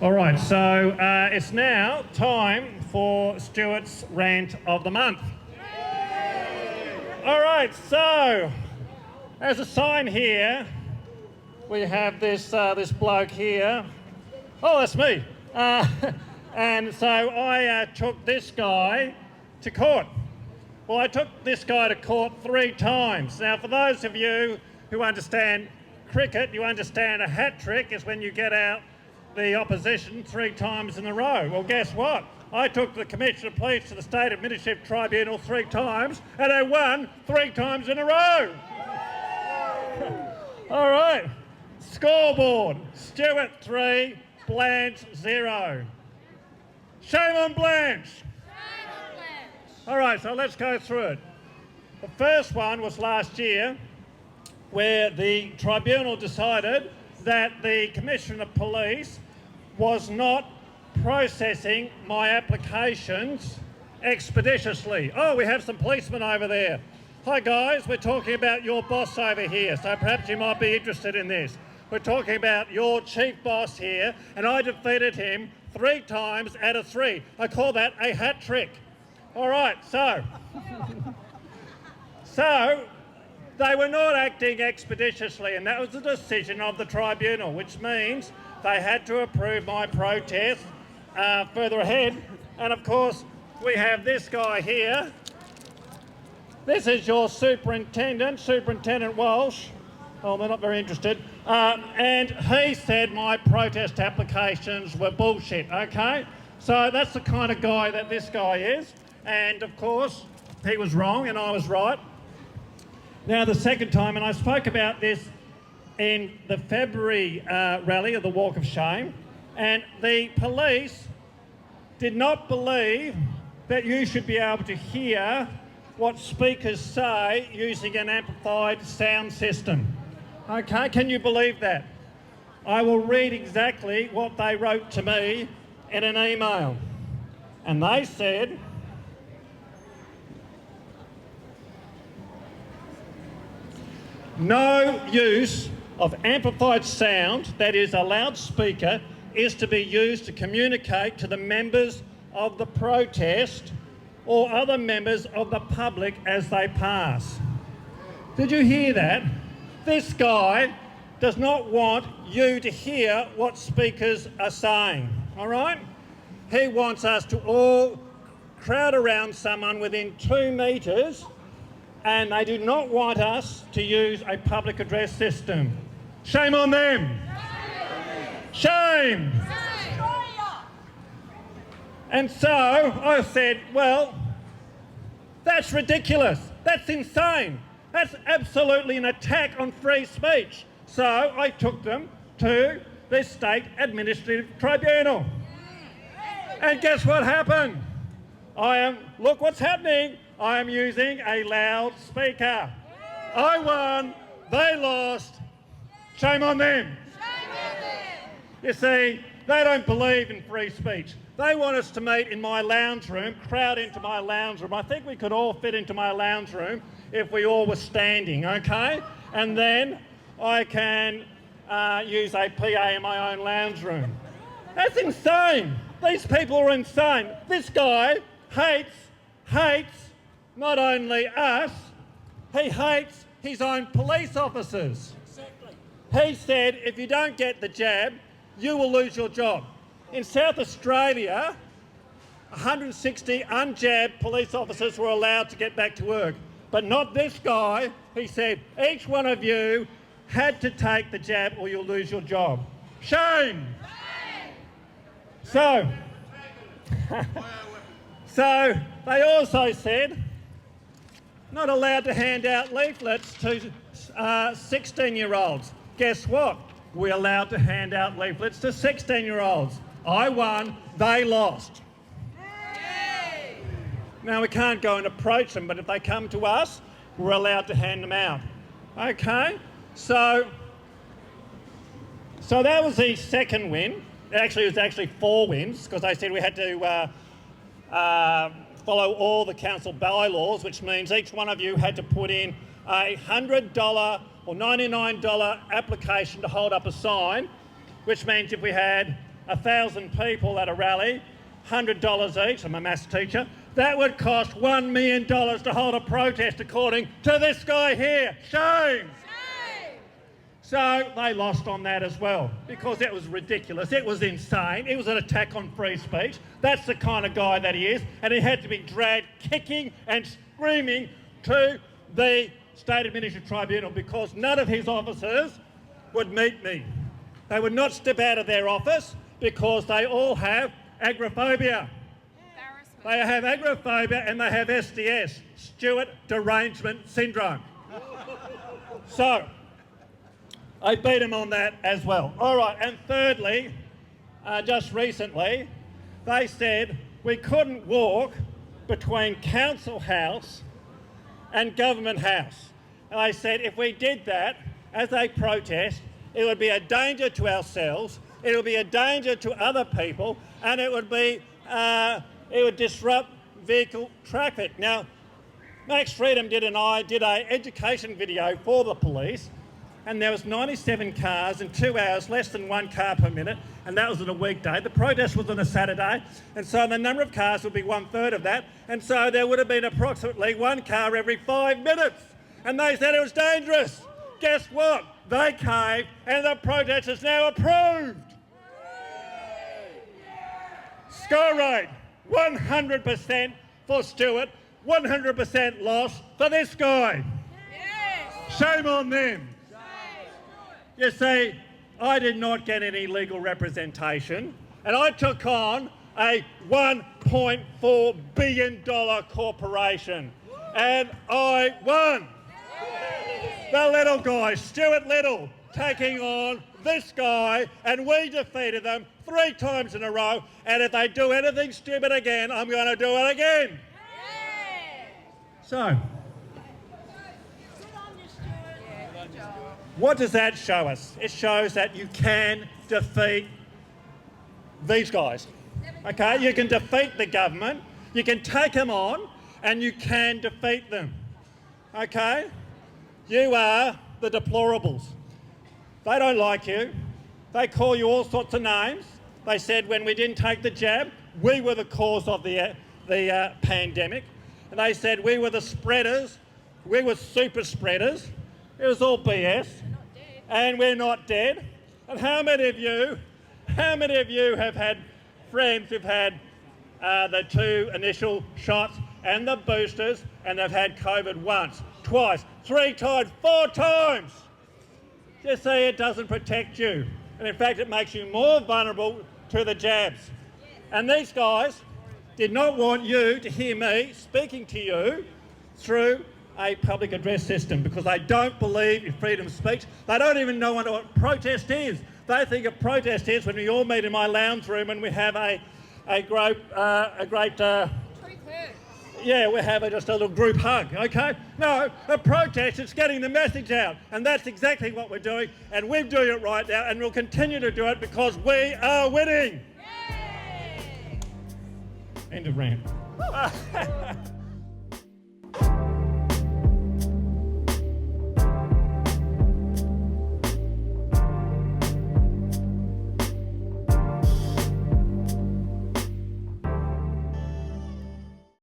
All right, so it's now time for Stuart's Rant of the Month. All right, so as a sign here, we have this bloke here. Oh, that's me. And so I took this guy to court. Well, I took this guy to court 3 times. Now, for those of you who understand cricket, you understand a hat trick is when you get out the opposition 3 times in a row. Well, guess what? I took the Commissioner of Police to the State Administrative Tribunal 3 times and I won 3 times in a row. All right, scoreboard, Stuart 3, Blanche 0. Shame on Blanche. All right, so let's go through it. The first one was last year where the tribunal decided that the Commissioner of Police was not processing my applications expeditiously. Oh, we have some policemen over there. Hi guys, we're talking about your boss over here, so perhaps you might be interested in this. We're talking about your chief boss here, and I defeated him 3 times out of 3. I call that a hat trick. All right, so they were not acting expeditiously, and that was the decision of the tribunal, which means they had to approve my protest further ahead. And of course, we have this guy here. This is your superintendent, Superintendent Walsh. Oh, they're not very interested. And he said my protest applications were bullshit, okay? So that's the kind of guy that this guy is. And of course, he was wrong and I was right. Now, the second time, and I spoke about this in the February rally of the Walk of Shame, and the police did not believe that you should be able to hear what speakers say using an amplified sound system. Okay, can you believe that? I will read exactly what they wrote to me in an email. And they said, no use of amplified sound, that is a loudspeaker, is to be used to communicate to the members of the protest or other members of the public as they pass. Did you hear that? This guy does not want you to hear what speakers are saying, all right? He wants us to all crowd around someone within 2 metres, and they do not want us to use a public address system. Shame on them. Shame. And so I said, well, that's ridiculous. That's insane. That's absolutely an attack on free speech. So I took them to the State Administrative Tribunal. And guess what happened? Look what's happening. I am using a loudspeaker. I won, they lost. Shame on them. You see, they don't believe in free speech. They want us to meet in my lounge room, crowd into my lounge room. I think we could all fit into my lounge room if we all were standing, okay? And then I can use a PA in my own lounge room. That's insane. These people are insane. This guy hates not only us, he hates his own police officers. Exactly. He said, if you don't get the jab, you will lose your job. In South Australia, 160 unjabbed police officers were allowed to get back to work, but not this guy. He said, each one of you had to take the jab or you'll lose your job. Shame! So they also said, not allowed to hand out leaflets to 16-year-olds. Guess what? We're allowed to hand out leaflets to 16-year-olds. I won, they lost. Yay! Now we can't go and approach them, but if they come to us, we're allowed to hand them out. Okay, so that was the second win. Actually, it was actually 4 wins because they said we had to follow all the council bylaws, which means each one of you had to put in a $100 or $99 application to hold up a sign, which means if we had 1,000 people at a rally, $100 each, I'm a maths teacher, that would cost $1 million to hold a protest according to this guy here. Shame! So they lost on that as well because it was ridiculous. It was insane. It was an attack on free speech. That's the kind of guy that he is. And he had to be dragged kicking and screaming to the State Administrative Tribunal because none of his officers would meet me. They would not step out of their office because they all have agoraphobia. They have agoraphobia and they have SDS, Stuart Derangement Syndrome. So, I beat him on that as well. All right, and thirdly, just recently, they said we couldn't walk between Council House and Government House. And they said if we did that as a protest, it would be a danger to ourselves, it would be a danger to other people, and it would disrupt vehicle traffic. Now, Max Freedom did an education video for the police, and there was 97 cars in 2 hours, less than 1 car per minute, and that was on a weekday. The protest was on a Saturday, and so the number of cars would be 1/3 of that, and so there would have been approximately 1 car every 5 minutes. And they said it was dangerous. Guess what? They caved, and the protest is now approved. Score rate, 100% for Stuart, 100% loss for this guy. Shame on them. You see, I did not get any legal representation, and I took on a $1.4 billion corporation, and I won. The little guy, Stuart Little, taking on this guy, and we defeated them 3 times in a row, and if they do anything stupid again, I'm going to do it again. So, what does that show us? It shows that you can defeat these guys. Okay, you can defeat the government, you can take them on, and you can defeat them. Okay? You are the deplorables. They don't like you. They call you all sorts of names. They said when we didn't take the jab, we were the cause of the pandemic. And they said we were the spreaders, we were super spreaders. It was all BS. And we're not dead. And how many of you have had friends who've had the 2 initial shots and the boosters, and they've had COVID once, twice, 3 times, 4 times? Just say it doesn't protect you. And in fact, it makes you more vulnerable to the jabs. And these guys did not want you to hear me speaking to you through a public address system because they don't believe in freedom of speech. They don't even know what protest is. They think a protest is when we all meet in my lounge room and we have a great we have just a little group hug, okay? No, a protest is getting the message out, and that's exactly what we're doing, and we're doing it right now, and we'll continue to do it because we are winning. Yay! End of rant.